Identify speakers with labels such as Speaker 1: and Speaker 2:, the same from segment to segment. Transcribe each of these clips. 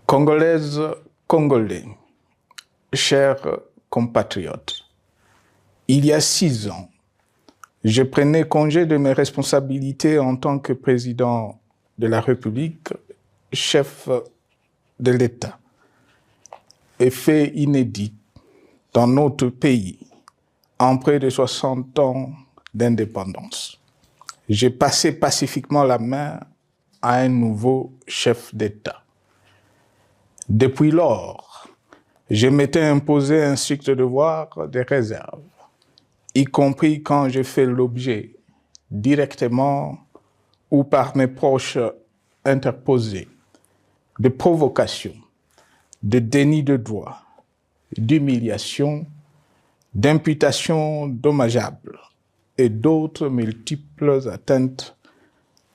Speaker 1: Congolaises, Congolais, chers compatriotes, il y a 6 ans, je prenais congé de mes responsabilités en tant que président de la République, chef de l'État. Et fait inédit dans notre pays, en près de 60 ans d'indépendance. J'ai passé pacifiquement la main à un nouveau chef d'État. Depuis lors, je m'étais imposé un strict devoir de réserve, y compris quand je fais l'objet, directement ou par mes proches interposés, de provocations, de déni de droit, d'humiliation, d'imputations dommageables et d'autres multiples atteintes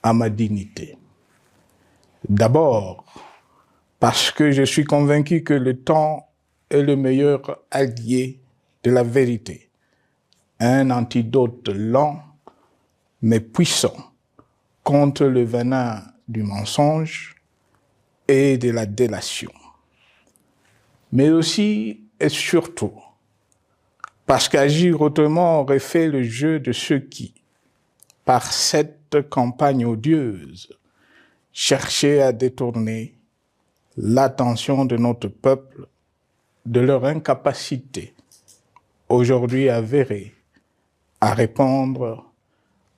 Speaker 1: à ma dignité. D'abord, parce que je suis convaincu que le temps est le meilleur allié de la vérité, un antidote lent mais puissant contre le venin du mensonge et de la délation. Mais aussi et surtout, parce qu'agir autrement aurait fait le jeu de ceux qui, par cette campagne odieuse, cherchaient à détourner l'attention de notre peuple de leur incapacité, aujourd'hui avérée, à répondre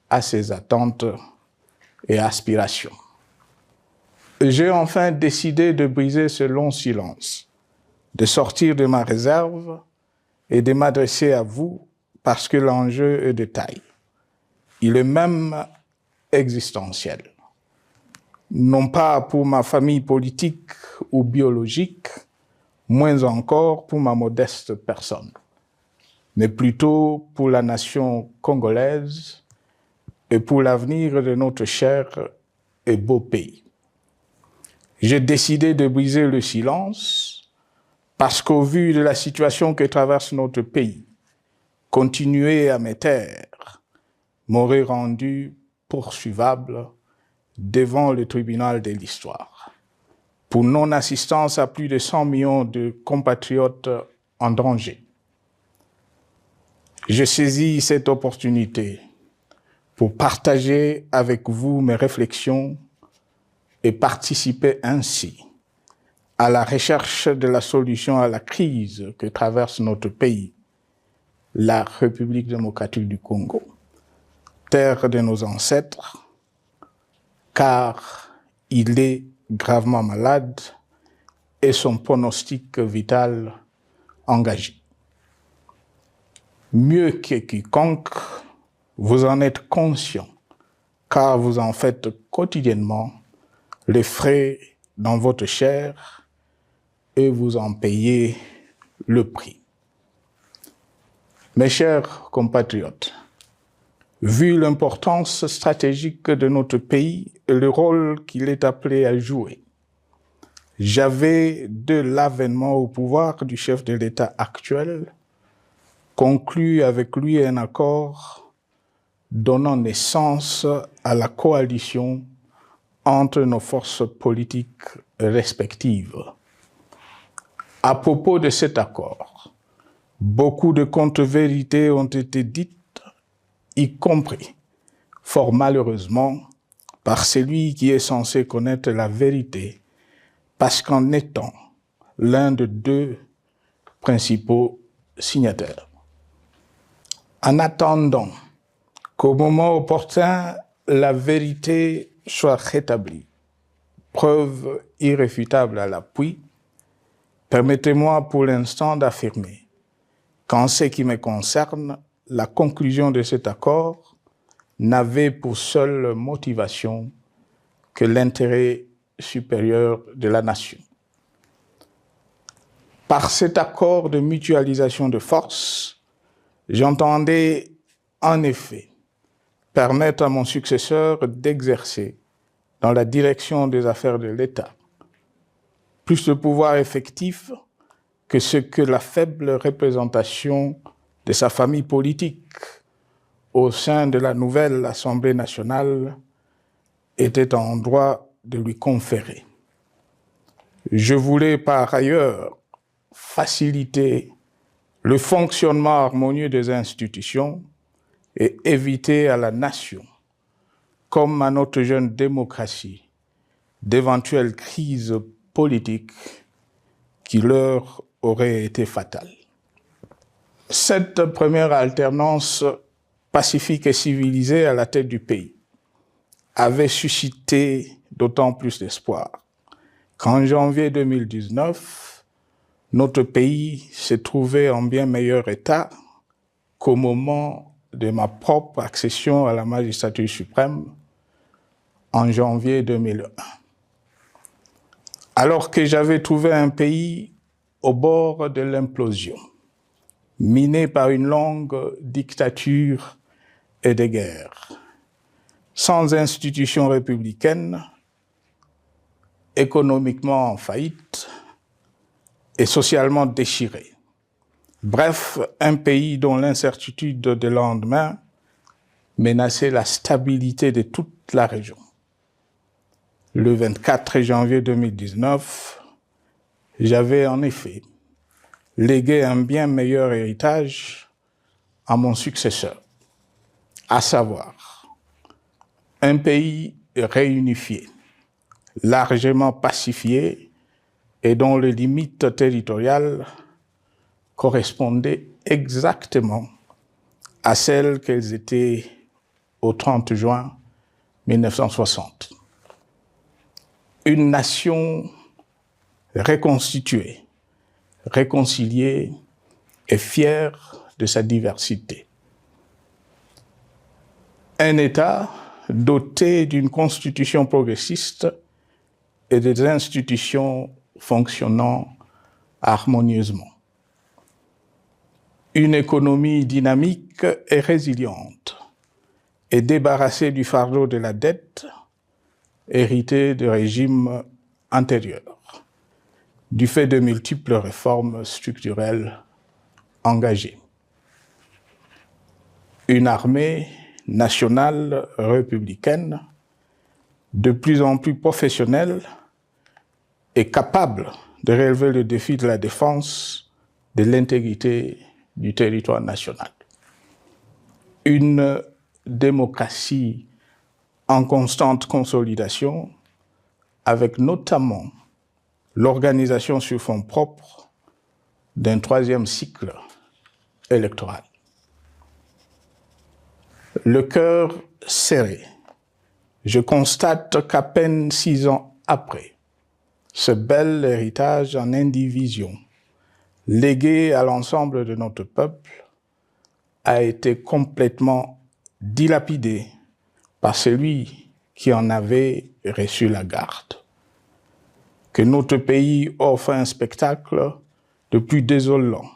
Speaker 1: à ses attentes et aspirations. J'ai enfin décidé de briser ce long silence, de sortir de ma réserve et de m'adresser à vous parce que l'enjeu est de taille. Il est même existentiel. Non pas pour ma famille politique ou biologique, moins encore pour ma modeste personne, mais plutôt pour la nation congolaise et pour l'avenir de notre cher et beau pays. J'ai décidé de briser le silence parce qu'au vu de la situation que traverse notre pays, continuer à me taire m'aurait rendu poursuivable devant le tribunal de l'histoire pour non-assistance à plus de 100 millions de compatriotes en danger. Je saisis cette opportunité pour partager avec vous mes réflexions et participer ainsi à la recherche de la solution à la crise que traverse notre pays, la République démocratique du Congo, terre de nos ancêtres, car il est gravement malade et son pronostic vital engagé. Mieux que quiconque, vous en êtes conscient, car vous en faites quotidiennement les frais dans votre chair et vous en payez le prix. Mes chers compatriotes, vu l'importance stratégique de notre pays et le rôle qu'il est appelé à jouer, j'avais, de l'avènement au pouvoir du chef de l'État actuel, conclu avec lui un accord donnant naissance à la coalition entre nos forces politiques respectives. À propos de cet accord, beaucoup de contre-vérités ont été dites, y compris, fort malheureusement, par celui qui est censé connaître la vérité, parce qu'en étant l'un des 2 principaux signataires. En attendant qu'au moment opportun, la vérité soit rétablie, preuve irréfutable à l'appui, permettez-moi pour l'instant d'affirmer qu'en ce qui me concerne, la conclusion de cet accord n'avait pour seule motivation que l'intérêt supérieur de la nation. Par cet accord de mutualisation de forces, j'entendais en effet permettre à mon successeur d'exercer dans la direction des affaires de l'État plus de pouvoir effectif que ce que la faible représentation de sa famille politique au sein de la nouvelle Assemblée nationale était en droit de lui conférer. Je voulais par ailleurs faciliter le fonctionnement harmonieux des institutions et éviter à la nation, comme à notre jeune démocratie, d'éventuelles crises politiques qui leur auraient été fatales. Cette première alternance pacifique et civilisée à la tête du pays avait suscité d'autant plus d'espoir qu'en janvier 2019, notre pays s'est trouvé en bien meilleur état qu'au moment de ma propre accession à la magistrature suprême en janvier 2001. Alors que j'avais trouvé un pays au bord de l'implosion, miné par une longue dictature et des guerres, sans institutions républicaines, économiquement en faillite et socialement déchiré. Bref, un pays dont l'incertitude des lendemains menaçait la stabilité de toute la région. Le 24 janvier 2019, j'avais en effet légué un bien meilleur héritage à mon successeur, à savoir un pays réunifié, largement pacifié et dont les limites territoriales correspondaient exactement à celles qu'elles étaient au 30 juin 1960. Une nation reconstituée, réconciliée et fière de sa diversité. Un État doté d'une constitution progressiste et des institutions fonctionnant harmonieusement. Une économie dynamique et résiliente et débarrassée du fardeau de la dette hérité de régimes antérieurs, du fait de multiples réformes structurelles engagées. Une armée nationale républicaine de plus en plus professionnelle et capable de relever le défi de la défense de l'intégrité du territoire national. Une démocratie en constante consolidation, avec notamment l'organisation sur fonds propres d'un troisième cycle électoral. Le cœur serré, je constate qu'à peine 6 ans après, ce bel héritage en indivision, légué à l'ensemble de notre peuple, a été complètement dilapidé par celui qui en avait reçu la garde. Que notre pays offre un spectacle de plus désolant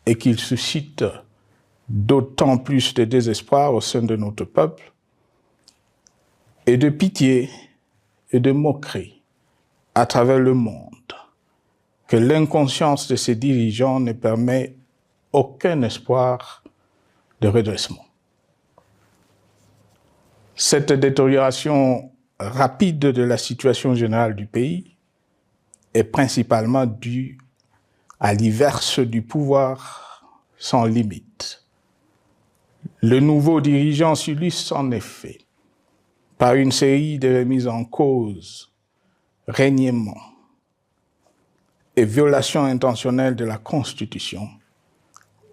Speaker 1: et qu'il suscite d'autant plus de désespoir au sein de notre peuple et de pitié et de moquerie à travers le monde, que l'inconscience de ses dirigeants ne permet aucun espoir de redressement. Cette détérioration rapide de la situation générale du pays est principalement due à l'iverse du pouvoir sans limite. Le nouveau dirigeant s'illustre en effet par une série de remises en cause, reniements et violations intentionnelles de la Constitution,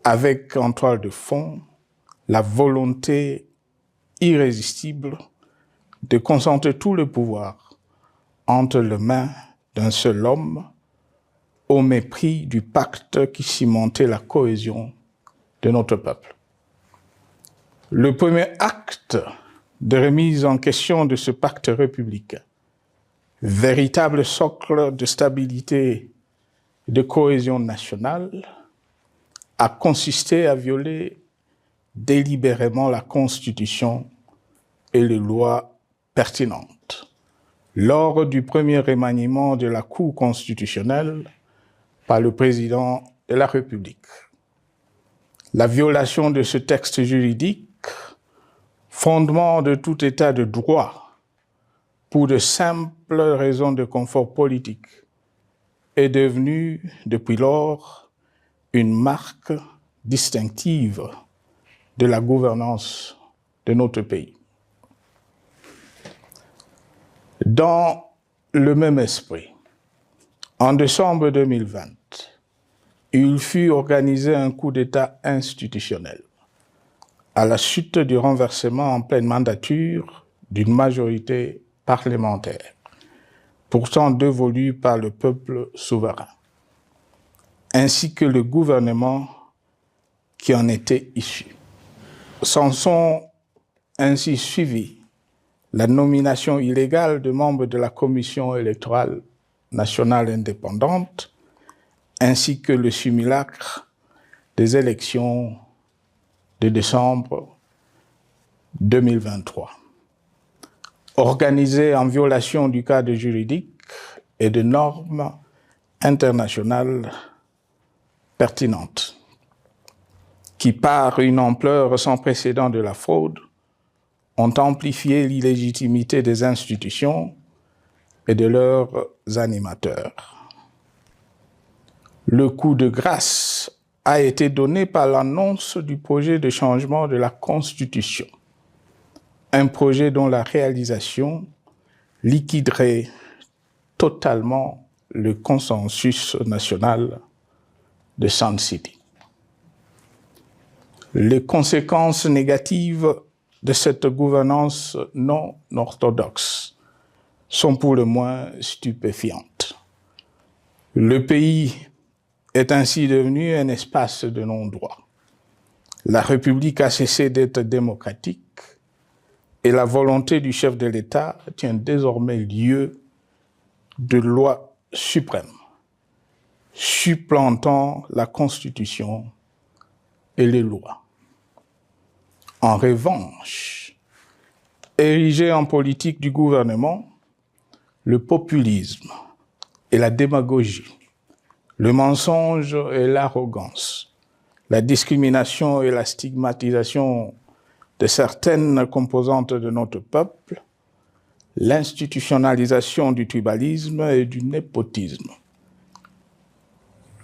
Speaker 1: avec en toile de fond la volonté irrésistible de concentrer tout le pouvoir entre les mains d'un seul homme au mépris du pacte qui cimentait la cohésion de notre peuple. Le premier acte de remise en question de ce pacte républicain, véritable socle de stabilité et de cohésion nationale, a consisté à violer délibérément la Constitution et les lois pertinentes lors du premier remaniement de la Cour constitutionnelle par le président de la République. La violation de ce texte juridique, fondement de tout état de droit, pour de simples raisons de confort politique est devenue depuis lors une marque distinctive de la gouvernance de notre pays. Dans le même esprit, en décembre 2020, il fut organisé un coup d'État institutionnel à la suite du renversement en pleine mandature d'une majorité parlementaire, pourtant dévolue par le peuple souverain, ainsi que le gouvernement qui en était issu. S'en sont ainsi suivis la nomination illégale de membres de la Commission électorale nationale indépendante, ainsi que le simulacre des élections de décembre 2023, organisées en violation du cadre juridique et de normes internationales pertinentes, qui, par une ampleur sans précédent de la fraude, ont amplifié l'illégitimité des institutions et de leurs animateurs. Le coup de grâce a été donné par l'annonce du projet de changement de la Constitution, un projet dont la réalisation liquiderait totalement le consensus national de Sun City. Les conséquences négatives de cette gouvernance non orthodoxe sont pour le moins stupéfiantes. Le pays est ainsi devenu un espace de non-droit. La République a cessé d'être démocratique et la volonté du chef de l'État tient désormais lieu de loi suprême, supplantant la Constitution et les lois. En revanche, érigé en politique du gouvernement, le populisme et la démagogie, le mensonge et l'arrogance, la discrimination et la stigmatisation de certaines composantes de notre peuple, l'institutionnalisation du tribalisme et du népotisme,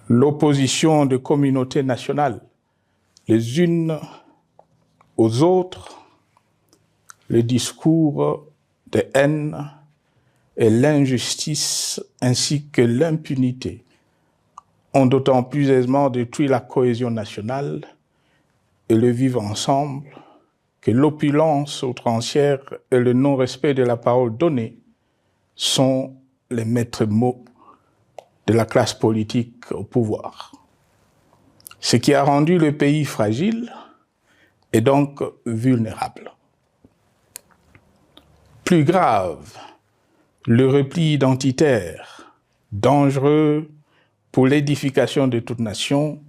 Speaker 1: l'opposition de communautés nationales, les unes aux autres, le discours de haine et l'injustice ainsi que l'impunité ont d'autant plus aisément détruit la cohésion nationale et le vivre ensemble que l'opulence outrancière et le non-respect de la parole donnée sont les maîtres mots de la classe politique au pouvoir. Ce qui a rendu le pays fragile et donc vulnérable. Plus grave, le repli identitaire, dangereux pour l'édification de toute nation,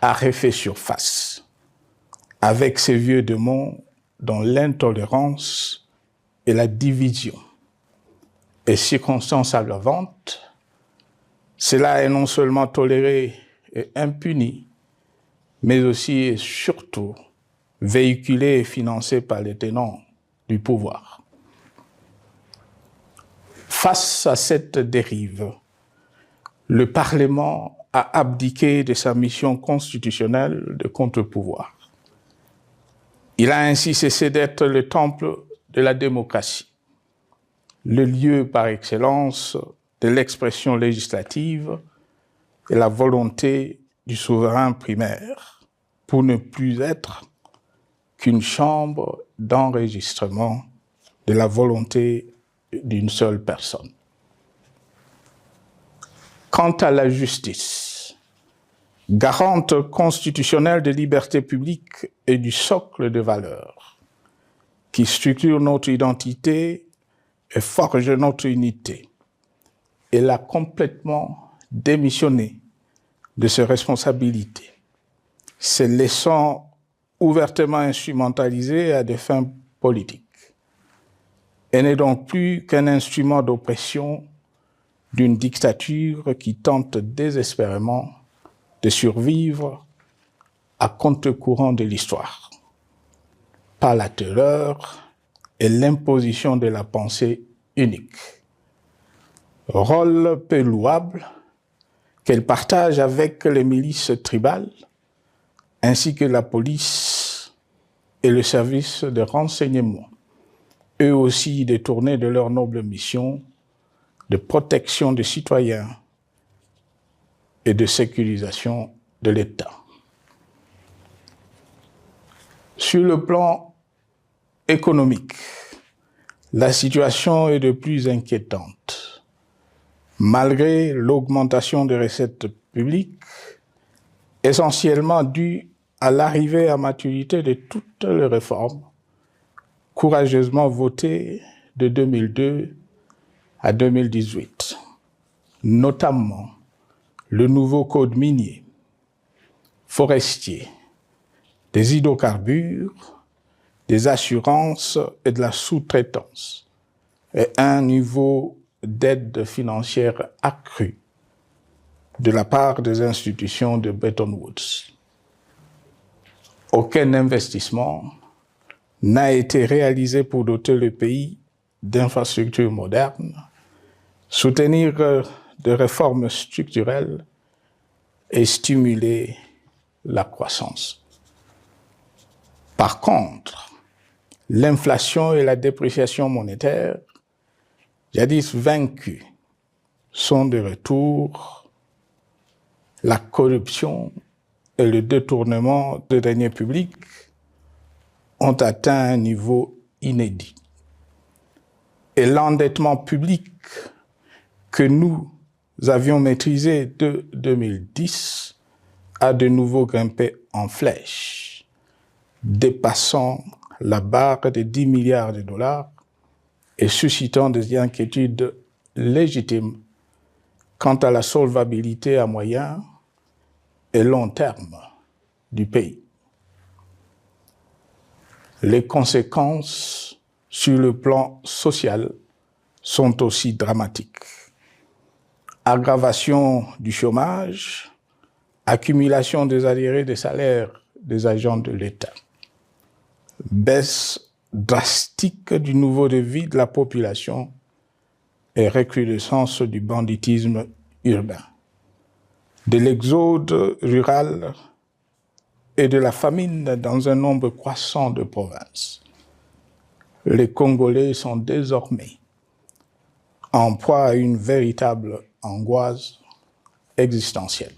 Speaker 1: a refait surface, avec ses vieux démons dont l'intolérance et la division est circonstance aggravante. Cela est non seulement toléré et impuni, mais aussi et surtout véhiculé et financé par les tenants du pouvoir. Face à cette dérive, le Parlement a abdiqué de sa mission constitutionnelle de contre-pouvoir. Il a ainsi cessé d'être le temple de la démocratie, le lieu par excellence de l'expression législative et la volonté du souverain primaire, pour ne plus être qu'une chambre d'enregistrement de la volonté d'une seule personne. Quant à la justice, garante constitutionnelle des libertés publiques et du socle de valeurs, qui structure notre identité et forge notre unité, elle a complètement démissionné de ses responsabilités, se laissant ouvertement instrumentalisée à des fins politiques. Elle n'est donc plus qu'un instrument d'oppression d'une dictature qui tente désespérément de survivre à contre-courant de l'histoire, par la terreur et l'imposition de la pensée unique. Rôle peu louable, qu'elle partage avec les milices tribales, ainsi que la police et le service de renseignement, eux aussi détournés de leur noble mission de protection des citoyens et de sécurisation de l'État. Sur le plan économique, la situation est de plus inquiétante. Malgré l'augmentation des recettes publiques, essentiellement due à l'arrivée à maturité de toutes les réformes courageusement votées de 2002 à 2018, notamment le nouveau code minier, forestier, des hydrocarbures, des assurances et de la sous-traitance, et un niveau d'aide financière accrue de la part des institutions de Bretton Woods. Aucun investissement n'a été réalisé pour doter le pays d'infrastructures modernes, soutenir de réformes structurelles et stimuler la croissance. Par contre, l'inflation et la dépréciation monétaire, jadis vaincues, sont de retour. La corruption et le détournement de deniers publics ont atteint un niveau inédit. Et l'endettement public que nous avions maîtrisé de 2010 a de nouveau grimpé en flèche, dépassant la barre des 10 milliards de dollars et suscitant des inquiétudes légitimes quant à la solvabilité à moyen et long terme du pays. Les conséquences sur le plan social sont aussi dramatiques. Aggravation du chômage, accumulation des arriérés des salaires des agents de l'État, baisse drastique du niveau de vie de la population et recrudescence du banditisme urbain, de l'exode rural et de la famine dans un nombre croissant de provinces. Les Congolais sont désormais en proie à une véritable angoisse existentielle.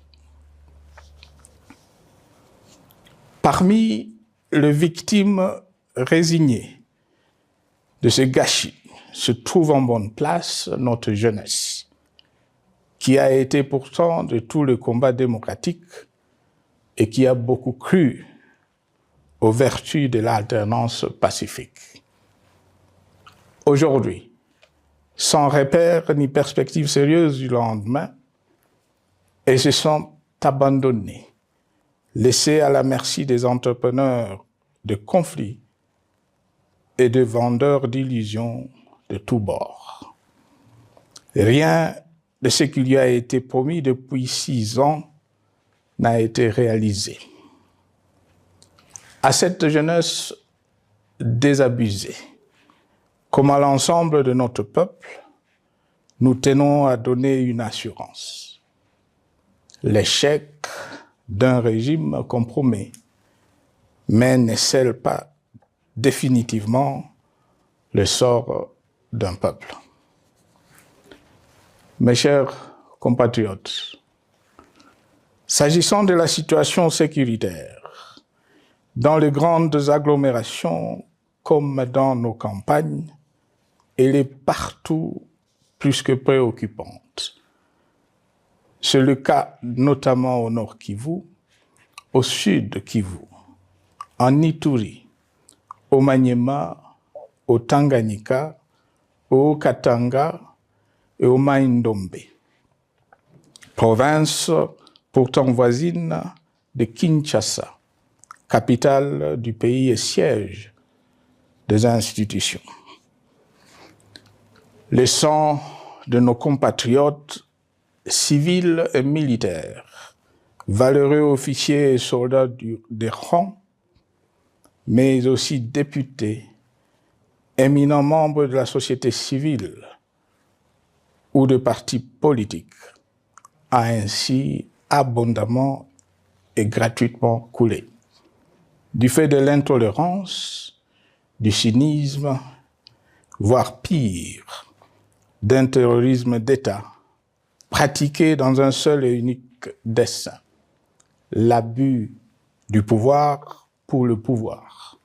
Speaker 1: Parmi les victimes résignées de ce gâchis se trouve en bonne place notre jeunesse, qui a été pourtant de tout le combat démocratique et qui a beaucoup cru aux vertus de l'alternance pacifique. Aujourd'hui, sans repère ni perspective sérieuse du lendemain, ils se sont abandonnés, laissés à la merci des entrepreneurs de conflits et de vendeurs d'illusions de tous bords. Rien de ce qui lui a été promis depuis 6 ans n'a été réalisé. À cette jeunesse désabusée, comme à l'ensemble de notre peuple, nous tenons à donner une assurance. L'échec d'un régime compromet, mais ne scelle pas définitivement le sort d'un peuple. Mes chers compatriotes, s'agissant de la situation sécuritaire, dans les grandes agglomérations comme dans nos campagnes, elle est partout plus que préoccupante. C'est le cas notamment au nord Kivu, au sud Kivu, en Ituri, au Maniema, au Tanganyika, au Katanga et au Mai-Ndombe, province pourtant voisine de Kinshasa, capitale du pays et siège des institutions. Le sang de nos compatriotes civils et militaires, valeureux officiers et soldats des rangs, mais aussi députés, éminents membres de la société civile ou de partis politiques, a ainsi abondamment et gratuitement coulé. Du fait de l'intolérance, du cynisme, voire pire, d'un terrorisme d'État pratiqué dans un seul et unique dessein, l'abus du pouvoir pour le pouvoir.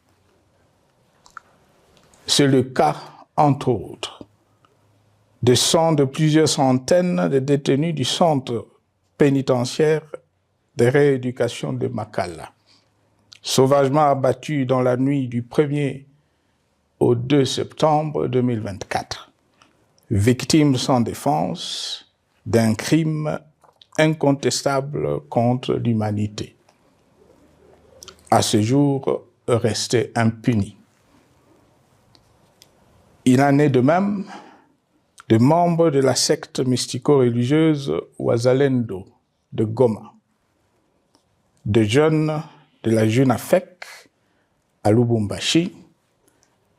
Speaker 1: C'est le cas, entre autres, de plusieurs centaines de détenus du centre pénitentiaire de rééducation de Makala, sauvagement abattus dans la nuit du 1er au 2 septembre 2024, victimes sans défense d'un crime incontestable contre l'humanité, à ce jour resté impuni. Il en est de même de membres de la secte mystico-religieuse Wazalendo de Goma, de jeunes de la Junafek à Lubumbashi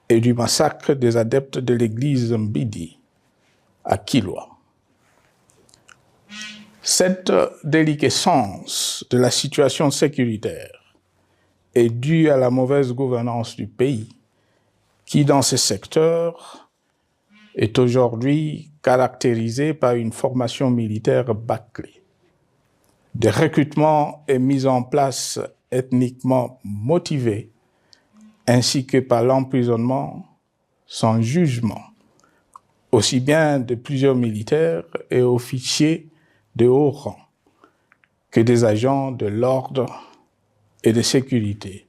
Speaker 1: et du massacre des adeptes de l'église Mbidi à Kilwa. Cette déliquescence de la situation sécuritaire est due à la mauvaise gouvernance du pays qui, dans ce secteur, est aujourd'hui caractérisé par une formation militaire bâclée, des recrutements et mises en place ethniquement motivés, ainsi que par l'emprisonnement sans jugement, aussi bien de plusieurs militaires et officiers de haut rang que des agents de l'ordre et de sécurité,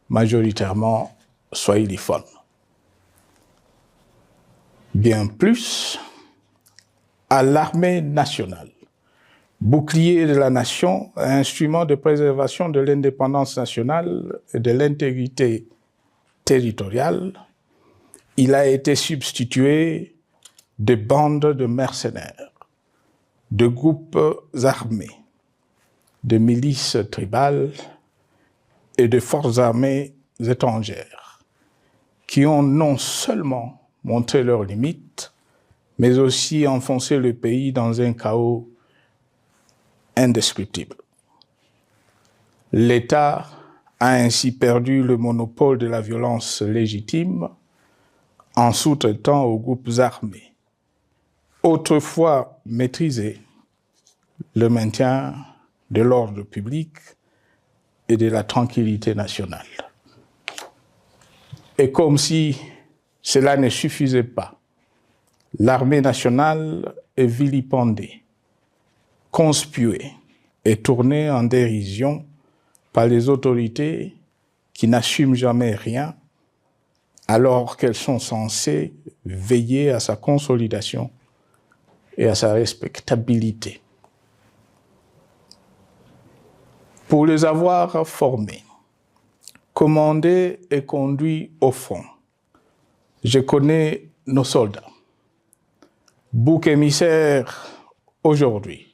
Speaker 1: majoritairement swahiliphones. Bien plus, à l'armée nationale, bouclier de la nation, instrument de préservation de l'indépendance nationale et de l'intégrité territoriale, il a été substitué de bandes de mercenaires, de groupes armés, de milices tribales et de forces armées étrangères qui ont non seulement montré leurs limites, mais aussi enfoncé le pays dans un chaos indescriptible. L'État a ainsi perdu le monopole de la violence légitime en sous-traitant aux groupes armés, autrefois maîtrisés, le maintien de l'ordre public et de la tranquillité nationale. Et comme si cela ne suffisait pas, l'armée nationale est vilipendée, conspuée et tournée en dérision par les autorités qui n'assument jamais rien alors qu'elles sont censées veiller à sa consolidation et à sa respectabilité. Pour les avoir formés, commandés et conduits au front, je connais nos soldats, boucs émissaires aujourd'hui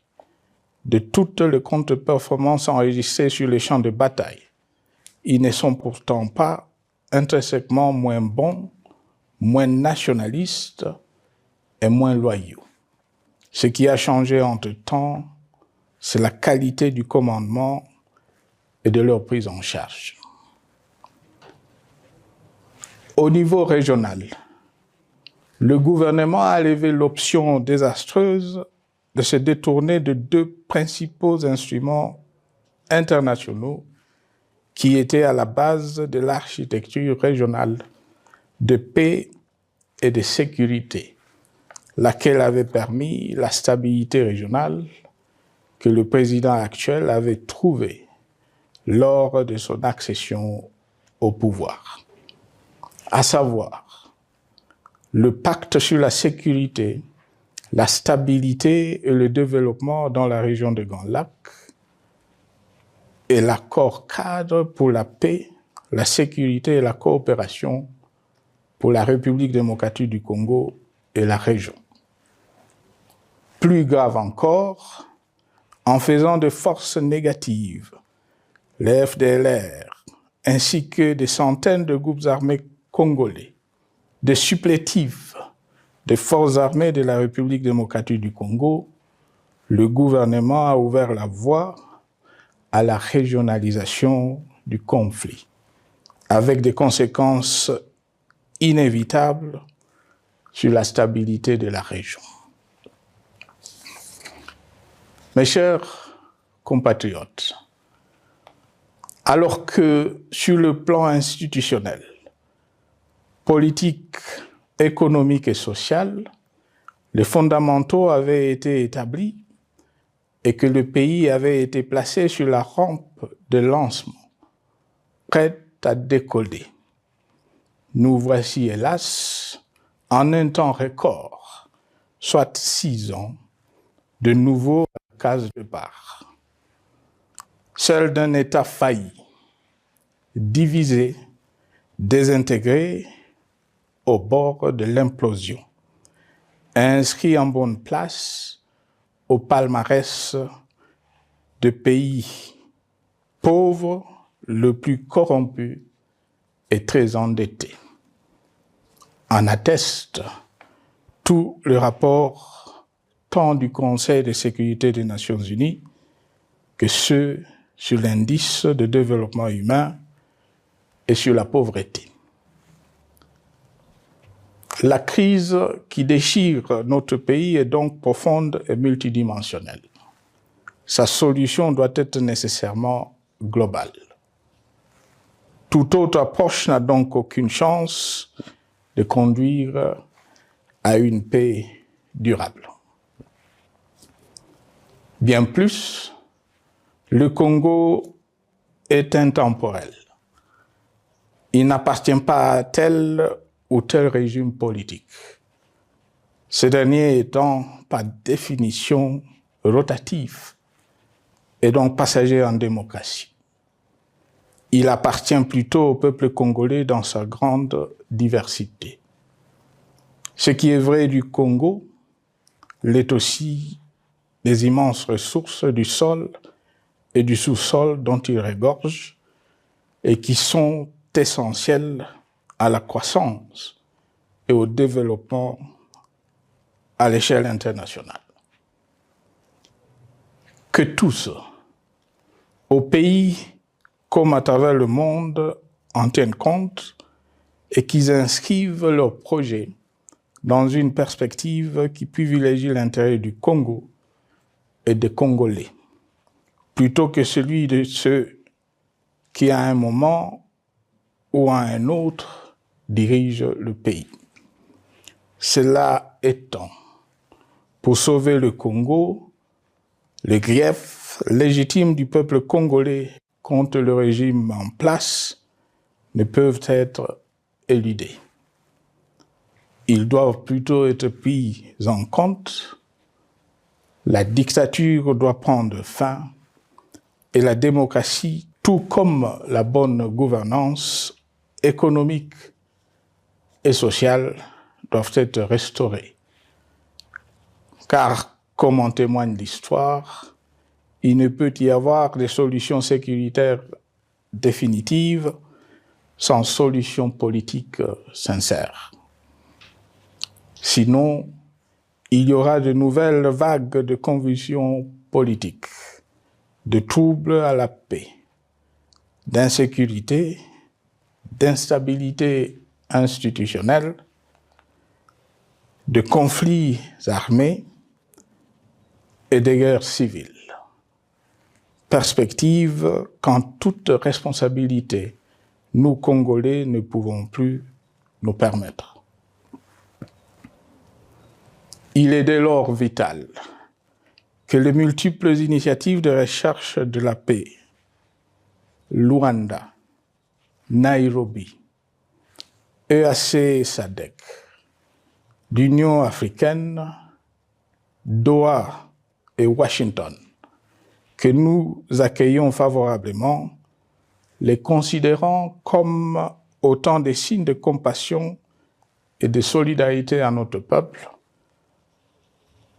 Speaker 1: de toutes les contre-performances enregistrées sur les champs de bataille. Ils ne sont pourtant pas intrinsèquement moins bons, moins nationalistes et moins loyaux. Ce qui a changé entre-temps, c'est la qualité du commandement et de leur prise en charge. Au niveau régional, le gouvernement a levé l'option désastreuse de se détourner de deux principaux instruments internationaux qui étaient à la base de l'architecture régionale de paix et de sécurité, laquelle avait permis la stabilité régionale que le président actuel avait trouvée lors de son accession au pouvoir. À savoir, le pacte sur la sécurité, la stabilité et le développement dans la région de Grand Lac et l'accord cadre pour la paix, la sécurité et la coopération pour la République démocratique du Congo et la région. Plus grave encore, en faisant de forces négatives, les FDLR, ainsi que des centaines de groupes armés congolais, des supplétifs des forces armées de la République démocratique du Congo, le gouvernement a ouvert la voie à la régionalisation du conflit, avec des conséquences inévitables sur la stabilité de la région. Mes chers compatriotes, alors que sur le plan institutionnel, politique, économique et social, les fondamentaux avaient été établis et que le pays avait été placé sur la rampe de lancement, prêt à décoller. Nous voici, hélas, en un temps record, soit 6 ans, de nouveau à la case départ. Seul d'un État failli, divisé, désintégré, au bord de l'implosion, inscrit en bonne place au palmarès de pays pauvres, le plus corrompu et très endetté. En atteste tout le rapport tant du Conseil de sécurité des Nations Unies que ceux sur l'indice de développement humain et sur la pauvreté. La crise qui déchire notre pays est donc profonde et multidimensionnelle. Sa solution doit être nécessairement globale. Toute autre approche n'a donc aucune chance de conduire à une paix durable. Bien plus, le Congo est intemporel. Il n'appartient pas à tel ou tel régime politique, ce dernier étant par définition rotatif et donc passager en démocratie. Il appartient plutôt au peuple congolais dans sa grande diversité. Ce qui est vrai du Congo l'est aussi des immenses ressources du sol et du sous-sol dont il regorge et qui sont essentielles à la croissance et au développement à l'échelle internationale. Que tous, au pays comme à travers le monde, en tiennent compte et qu'ils inscrivent leurs projets dans une perspective qui privilégie l'intérêt du Congo et des Congolais, plutôt que celui de ceux qui, à un moment ou à un autre, dirigent le pays. Cela étant, pour sauver le Congo, les griefs légitimes du peuple congolais contre le régime en place ne peuvent être éludés. Ils doivent plutôt être pris en compte. La dictature doit prendre fin et la démocratie, tout comme la bonne gouvernance économique et sociale, doivent être restaurées. Car, comme en témoigne l'histoire, il ne peut y avoir de solutions sécuritaires définitives sans solution politique sincère. Sinon, il y aura de nouvelles vagues de convulsions politiques, de troubles à la paix, d'insécurité, d'instabilité institutionnelle, de conflits armés et de guerres civiles. Perspective qu'en toute responsabilité, nous, Congolais, ne pouvons plus nous permettre. Il est dès lors vital que les multiples initiatives de recherche de la paix, Luanda, Nairobi, EAC-SADC, l'Union africaine, Doha et Washington, que nous accueillons favorablement, les considérant comme autant de signes de compassion et de solidarité à notre peuple,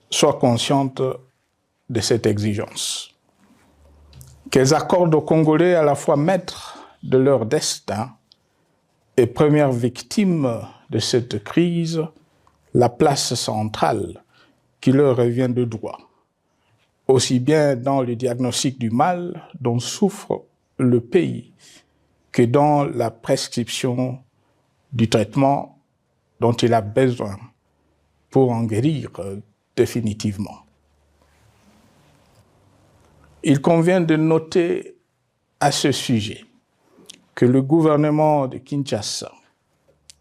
Speaker 1: soient conscientes de cette exigence. Qu'elles accordent aux Congolais à la fois maîtres de leur destin et premières victimes de cette crise la place centrale qui leur revient de droit, aussi bien dans le diagnostic du mal dont souffre le pays que dans la prescription du traitement dont il a besoin pour en guérir définitivement. Il convient de noter à ce sujet que le gouvernement de Kinshasa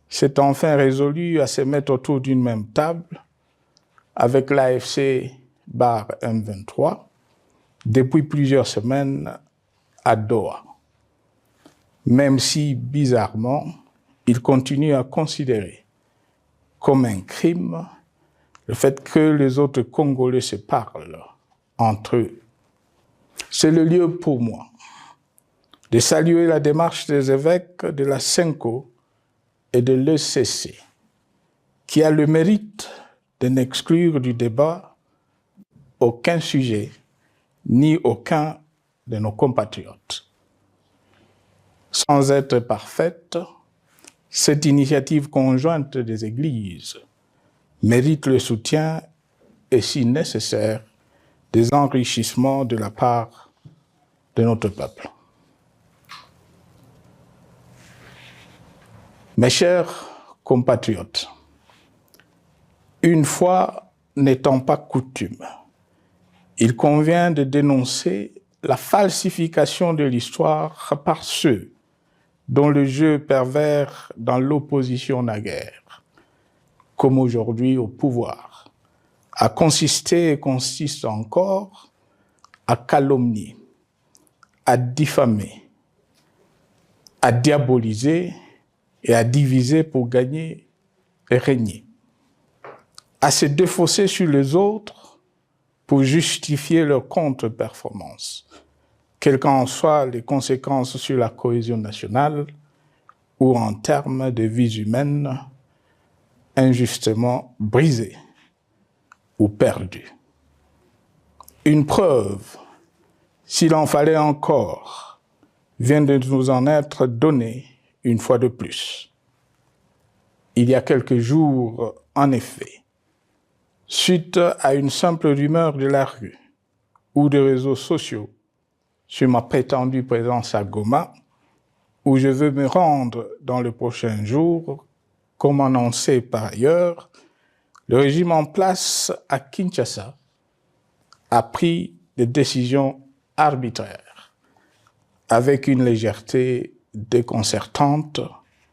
Speaker 1: s'est enfin résolu à se mettre autour d'une même table avec l'AFC/M23 depuis plusieurs semaines à Doha, même si, bizarrement, il continue à considérer comme un crime le fait que les autres Congolais se parlent entre eux. C'est le lieu pour moi de saluer la démarche des évêques de la CENCO et de l'ECC, qui a le mérite de n'exclure du débat aucun sujet ni aucun de nos compatriotes. Sans être parfaite, cette initiative conjointe des Églises mérite le soutien et, si nécessaire, des enrichissements de la part de notre peuple. Mes chers compatriotes, une fois n'étant pas coutume, il convient de dénoncer la falsification de l'histoire par ceux dont le jeu pervers dans l'opposition naguère, comme aujourd'hui au pouvoir, a consisté et consiste encore à calomnier, à diffamer, à diaboliser et à diviser pour gagner et régner, à se défausser sur les autres pour justifier leur contre-performance, quelles qu'en soient les conséquences sur la cohésion nationale ou en termes de vies humaines injustement brisées ou perdues. Une preuve, s'il en fallait encore, vient de nous en être donnée une fois de plus. Il y a quelques jours, en effet, suite à une simple rumeur de la rue ou des réseaux sociaux sur ma prétendue présence à Goma, où je veux me rendre dans les prochains jours, comme annoncé par ailleurs, le régime en place à Kinshasa a pris des décisions arbitraires, avec une légèreté déconcertante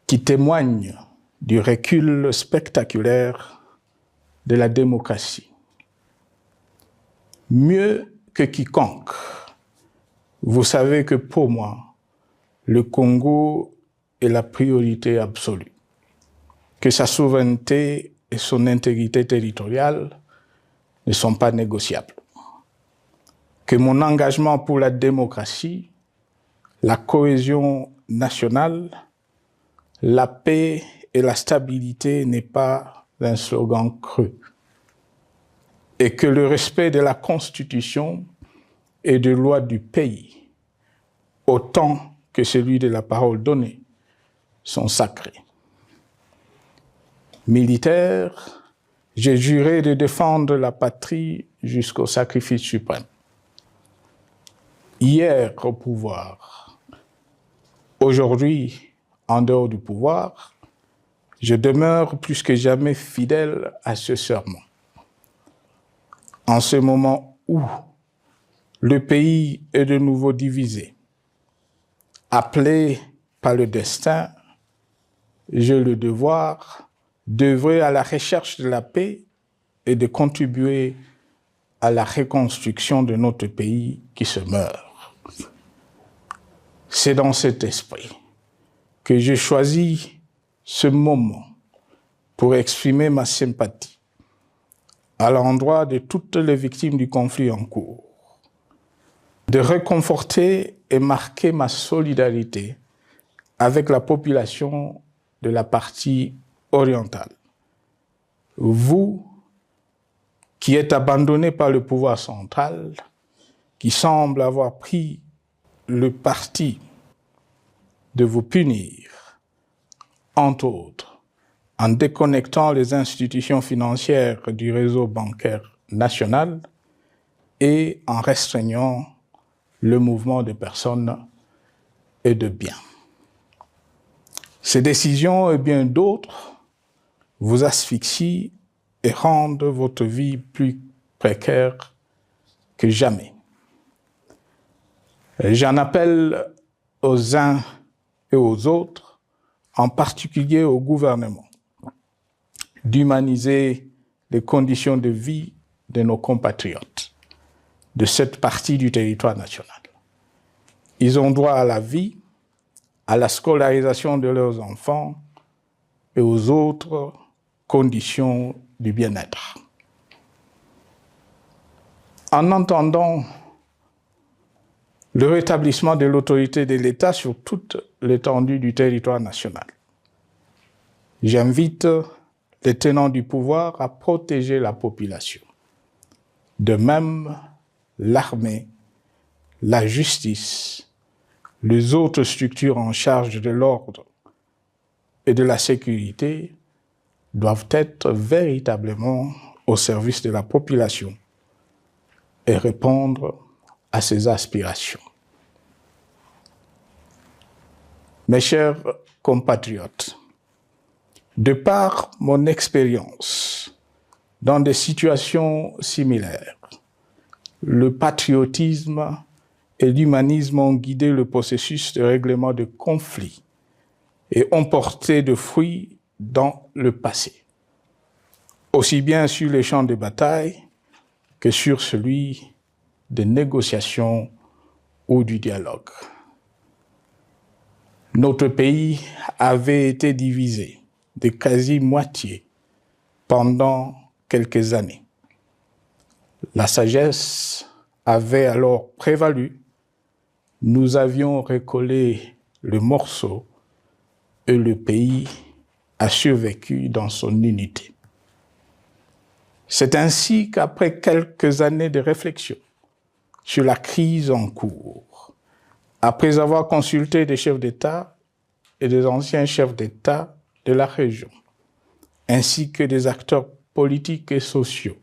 Speaker 1: qui témoigne du recul spectaculaire de la démocratie. Mieux que quiconque, vous savez que pour moi, le Congo est la priorité absolue, que sa souveraineté et son intégrité territoriale ne sont pas négociables, que mon engagement pour la démocratie, la cohésion nationale, la paix et la stabilité n'est pas un slogan creux, et que le respect de la Constitution et des lois du pays, autant que celui de la parole donnée, sont sacrés. Militaire, j'ai juré de défendre la patrie jusqu'au sacrifice suprême. Hier au pouvoir, aujourd'hui en dehors du pouvoir, je demeure plus que jamais fidèle à ce serment. En ce moment où le pays est de nouveau divisé, appelé par le destin, j'ai le devoir d'œuvrer à la recherche de la paix et de contribuer à la reconstruction de notre pays qui se meurt. C'est dans cet esprit que j'ai choisi ce moment pour exprimer ma sympathie à l'endroit de toutes les victimes du conflit en cours, de réconforter et marquer ma solidarité avec la population de la partie orientale. Vous, qui êtes abandonnés par le pouvoir central, qui semble avoir pris le parti de vous punir, entre autres, en déconnectant les institutions financières du réseau bancaire national et en restreignant le mouvement de personnes et de biens. Ces décisions et bien d'autres vous asphyxient et rendent votre vie plus précaire que jamais. J'en appelle aux uns et aux autres, en particulier au gouvernement, d'humaniser les conditions de vie de nos compatriotes de cette partie du territoire national. Ils ont droit à la vie, à la scolarisation de leurs enfants et aux autres conditions du bien-être. En entendant le rétablissement de l'autorité de l'État sur toute l'étendue du territoire national, j'invite les tenants du pouvoir à protéger la population. De même, l'armée, la justice, les autres structures en charge de l'ordre et de la sécurité doivent être véritablement au service de la population et répondre à ses aspirations. Mes chers compatriotes, de par mon expérience dans des situations similaires, le patriotisme et l'humanisme ont guidé le processus de règlement de conflits et ont porté de fruits dans le passé, aussi bien sur les champs de bataille que sur celui des négociations ou du dialogue. Notre pays avait été divisé de quasi-moitié pendant quelques années. La sagesse avait alors prévalu. Nous avions recollé le morceau et le pays a survécu dans son unité. C'est ainsi qu'après quelques années de réflexion sur la crise en cours, après avoir consulté des chefs d'État et des anciens chefs d'État de la région, ainsi que des acteurs politiques et sociaux,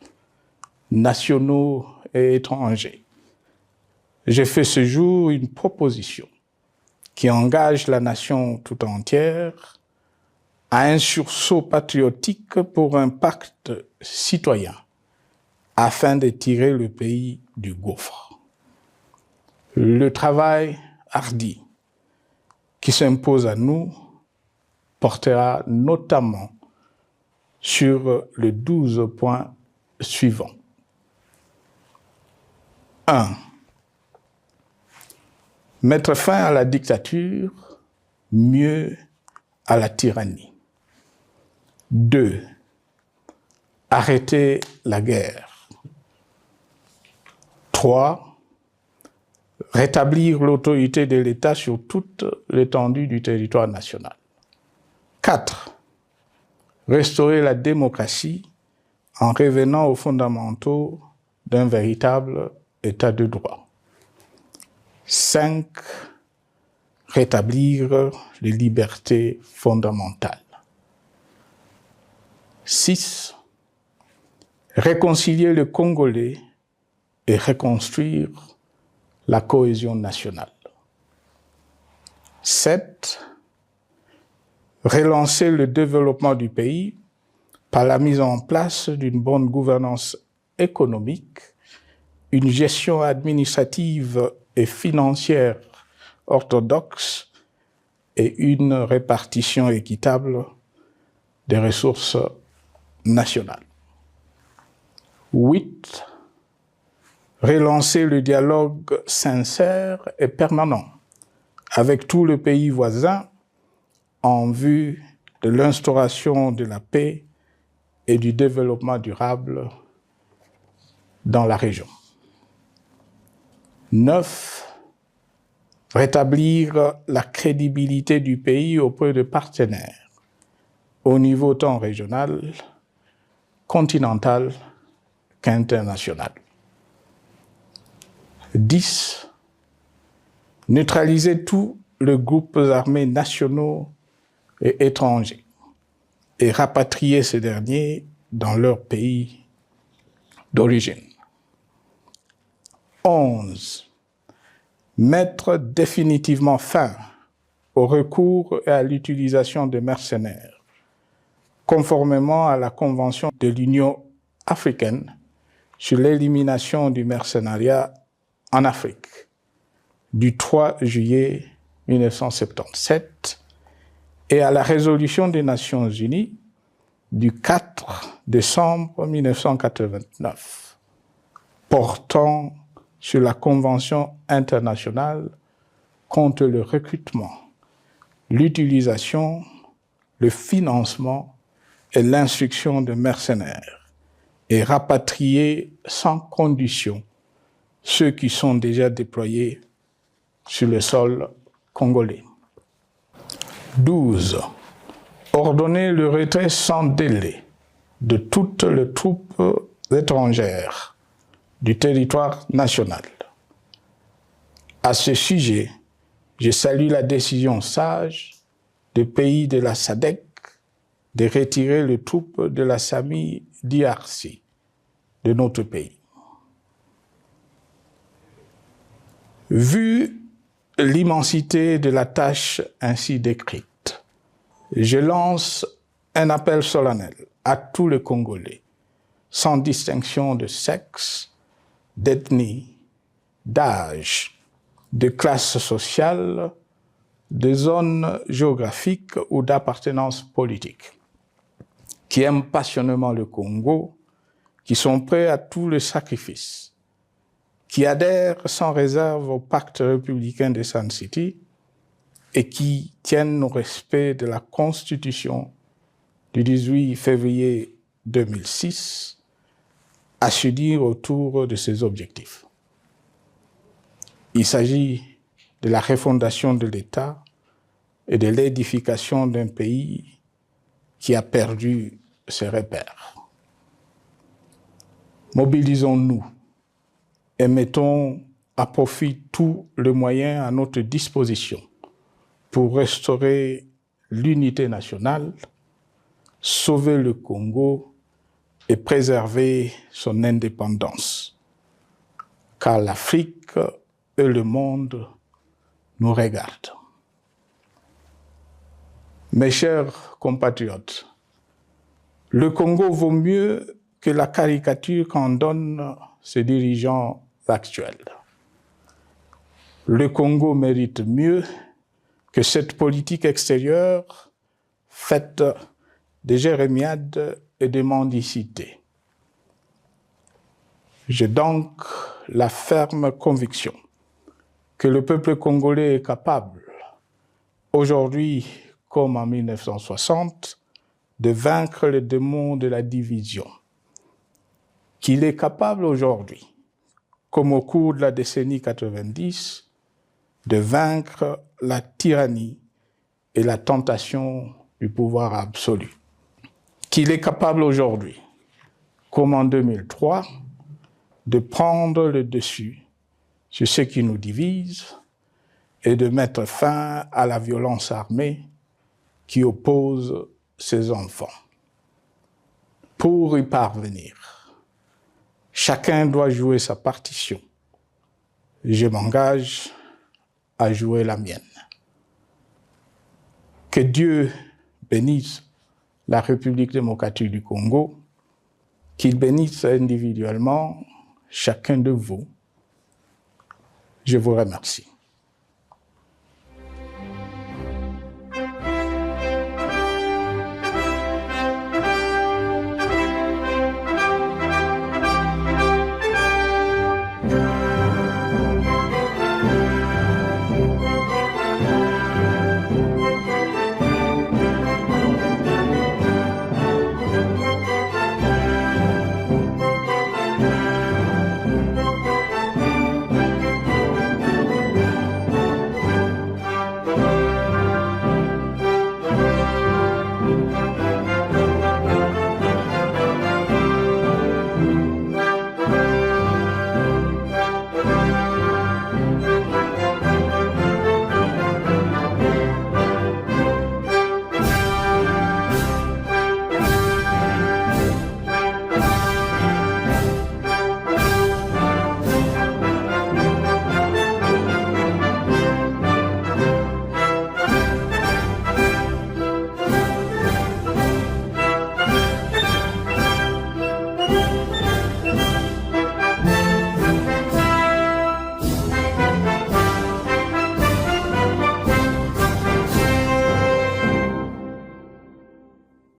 Speaker 1: nationaux et étrangers, j'ai fait ce jour une proposition qui engage la nation tout entière à un sursaut patriotique pour un pacte citoyen afin de tirer le pays du gouffre. Le travail hardi qui s'impose à nous portera notamment sur les 12 points suivants. 1. Mettre fin à la dictature, mieux à la tyrannie. 2. Arrêter la guerre. 3. Rétablir l'autorité de l'État sur toute l'étendue du territoire national. 4. Restaurer la démocratie en revenant aux fondamentaux d'un véritable État de droit. 5. Rétablir les libertés fondamentales. 6. Réconcilier le Congolais et reconstruire la cohésion nationale. 7. Relancer le développement du pays par la mise en place d'une bonne gouvernance économique, une gestion administrative et financière orthodoxe et une répartition équitable des ressources nationales. 8. Relancer le dialogue sincère et permanent avec tous les pays voisins en vue de l'instauration de la paix et du développement durable dans la région. 9. Rétablir la crédibilité du pays auprès de partenaires au niveau tant régional, continental qu'international. 10. Neutraliser tous les groupes armés nationaux et étrangers et rapatrier ces derniers dans leur pays d'origine. 11. Mettre définitivement fin au recours et à l'utilisation de mercenaires, conformément à la Convention de l'Union africaine sur l'élimination du mercenariat en Afrique du 3 juillet 1977 et à la résolution des Nations Unies du 4 décembre 1989 portant sur la Convention internationale contre le recrutement, l'utilisation, le financement et l'instruction de mercenaires et rapatrier sans condition ceux qui sont déjà déployés sur le sol congolais. 12. Ordonner le retrait sans délai de toutes les troupes étrangères du territoire national. À ce sujet, je salue la décision sage des pays de la SADC de retirer les troupes de la SAMI DRC de notre pays. Vu l'immensité de la tâche ainsi décrite, je lance un appel solennel à tous les Congolais, sans distinction de sexe, d'ethnie, d'âge, de classe sociale, de zone géographique ou d'appartenance politique, qui aiment passionnément le Congo, qui sont prêts à tous les sacrifices, qui adhèrent sans réserve au pacte républicain de Sun City et qui tiennent au respect de la Constitution du 18 février 2006, à se dire autour de ces objectifs. Il s'agit de la refondation de l'État et de l'édification d'un pays qui a perdu ses repères. Mobilisons-nous et mettons à profit tous les moyens à notre disposition pour restaurer l'unité nationale, sauver le Congo et préserver son indépendance. Car l'Afrique et le monde nous regardent. Mes chers compatriotes, le Congo vaut mieux que la caricature qu'en donnent ses dirigeants actuels. Le Congo mérite mieux que cette politique extérieure faite de jérémiades et de mendicité. J'ai donc la ferme conviction que le peuple congolais est capable, aujourd'hui comme en 1960, de vaincre les démons de la division, qu'il est capable aujourd'hui, comme au cours de la décennie 90, de vaincre la tyrannie et la tentation du pouvoir absolu. Qu'il est capable aujourd'hui, comme en 2003, de prendre le dessus sur ce qui nous divise et de mettre fin à la violence armée qui oppose ses enfants. Pour y parvenir, chacun doit jouer sa partition. Je m'engage à jouer la mienne. Que Dieu bénisse la République démocratique du Congo, qu'il bénisse individuellement chacun de vous. Je vous remercie.